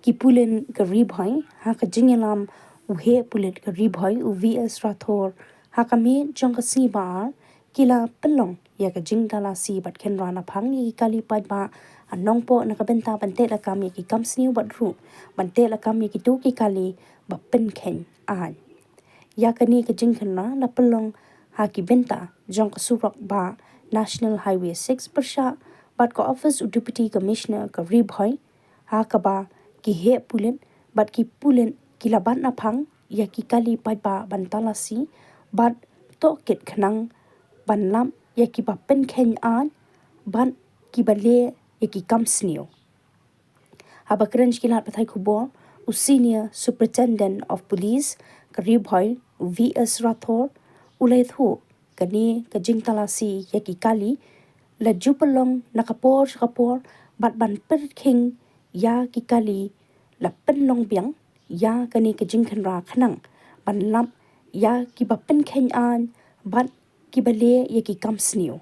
ki Pulit Ri Bhoi ha ka jingelam uhe Pulit Ri Bhoi u VS Rathor ha ka me jong ka si ba kila pelong ya ka jing Talasi bat ken rana phang yi kali paidbah anong po nakabenta bante la kam yi ki kam sniew bat ru bante la kam yi ki tu ki kali ba pynkhein an ya kani ka jing khan la pelong ha ki benta jong ka surak ba National Highway 6 persha bat ka office u deputy commissioner ka Ri Bhoi ha ka ba ki he Pulit bat ki Pulit kila ban naphang ya ki kali paidbah ban Talasi bat to kit khnang ban lam ya ki ba pynkhein an ban ki ba le ya ki kam sniew haba krench kilat pathai khubor u senior superintendent of police ka Ri Bhoi u VS Rathor ulai thu kani ka jing Talasi ya ki kali la jupalong nakapor bat ban pynkhein ya ki kali la penlong biang ya kani ka jing khan ra khnang ban lam ya ki ba pynkhein an ban ki ba le ya ki kam sniew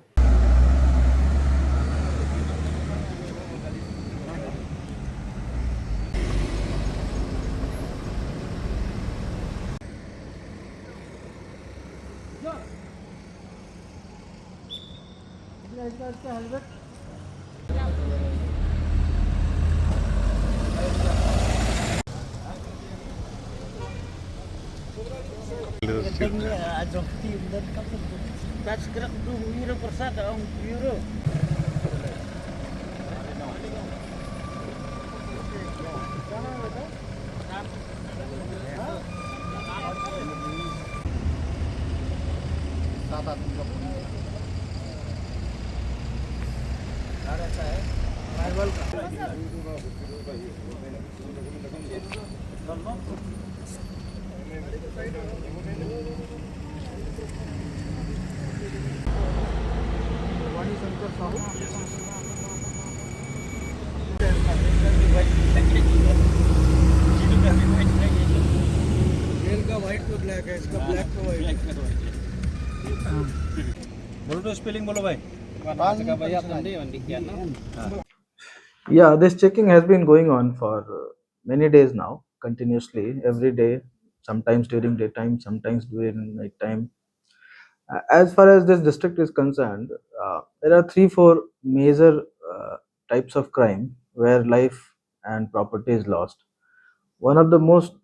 का white तो black है, इसका black तो white है। बोलो तो spelling बोलो भाई। Yeah, this checking has been going on for many days now, continuously, every day, sometimes during daytime, sometimes during night time. As far as this district is concerned, there are 3-4 major types of crime where life and property is lost. One of the most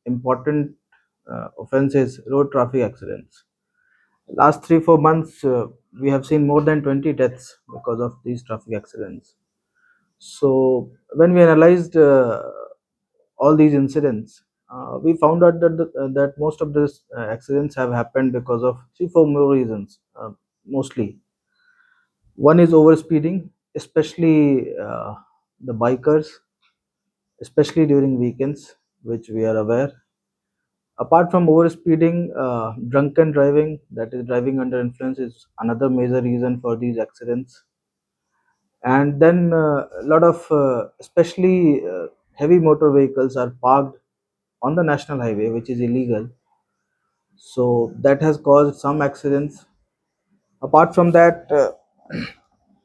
important offense is road traffic accidents. Last 3-4 months, we have seen more than 20 deaths because of these traffic accidents. So when we analyzed all these incidents, we found out that most of these accidents have happened because of 3-4 more reasons. Mostly, one is overspeeding, especially the bikers, especially during weekends, which we are aware. Apart from overspeeding, drunken driving, that is driving under influence, is another major reason for these accidents. And then a lot of especially heavy motor vehicles are parked on the national highway, which is illegal, so that has caused some accidents. Apart from that,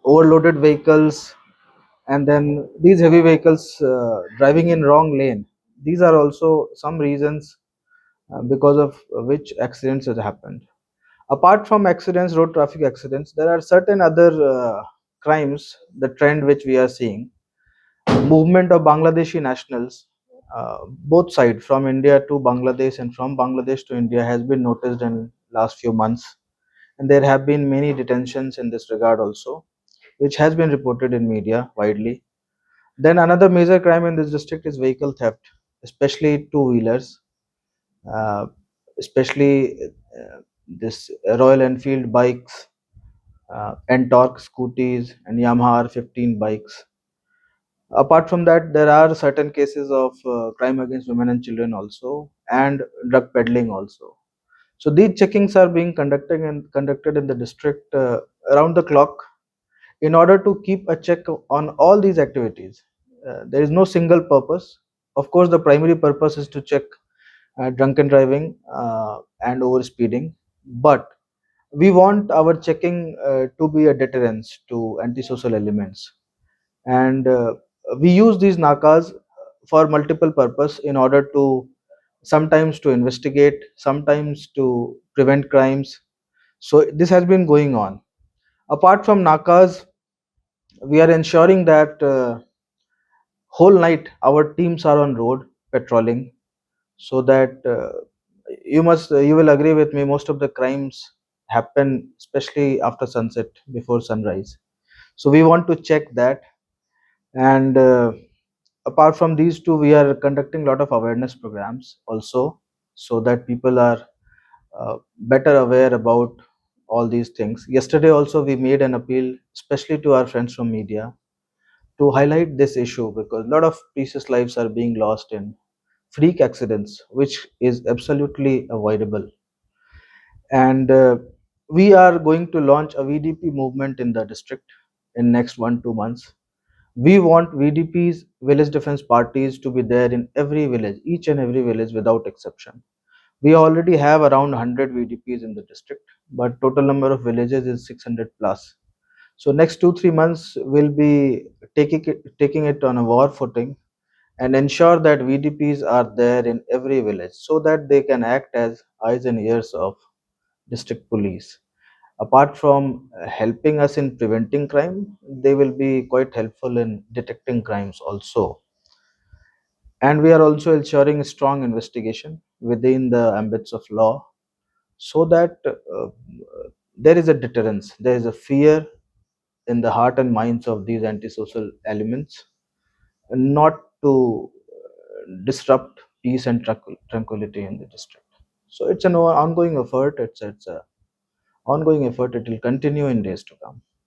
overloaded vehicles, and then these heavy vehicles driving in wrong lane, these are also some reasons because of which accidents have happened. Apart from accidents, road traffic accidents, there are certain other crimes, the trend which we are seeing. Movement of Bangladeshi nationals, both sides, from India to Bangladesh and from Bangladesh to India, has been noticed in last few months, and there have been many detentions in this regard also, which has been reported in media widely. Then another major crime in this district is vehicle theft, especially two-wheelers, uh, especially this Royal Enfield bikes, Ntorq scooties, and Yamaha R15 bikes. Apart from that, there are certain cases of crime against women and children also, and drug peddling also. So these checkings are being conducted in the district around the clock in order to keep a check on all these activities. There is no single purpose. Of course, the primary purpose is to check drunken driving and over speeding, but we want our checking to be a deterrence to antisocial elements, and we use these nakas for multiple purpose, in order to sometimes to investigate, sometimes to prevent crimes. So this has been going on. Apart from nakas, we are ensuring that whole night our teams are on road patrolling, so that you will agree with me, most of the crimes happen especially after sunset, before sunrise. So we want to check that. And apart from these two, we are conducting a lot of awareness programs also, so that people are better aware about all these things. Yesterday also we made an appeal, especially to our friends from media, to highlight this issue, because a lot of precious lives are being lost in freak accidents, which is absolutely avoidable. And we are going to launch a VDP movement in the district in next 1 2 months. We want VDPs, village defense parties, to be there in every village, each and every village without exception. We already have around 100 VDPs in the district, but total number of villages is 600 plus. So next 2 3 months we'll be taking it on a war footing, and ensure that VDPs are there in every village, so that they can act as eyes and ears of district police. Apart from helping us in preventing crime, they will be quite helpful in detecting crimes also. And we are also ensuring strong investigation within the ambits of law, so that there is a deterrence, there is a fear in the heart and minds of these antisocial elements, not to disrupt peace and tranquility in the district. So it's an ongoing effort. It's a ongoing effort. It will continue in days to come.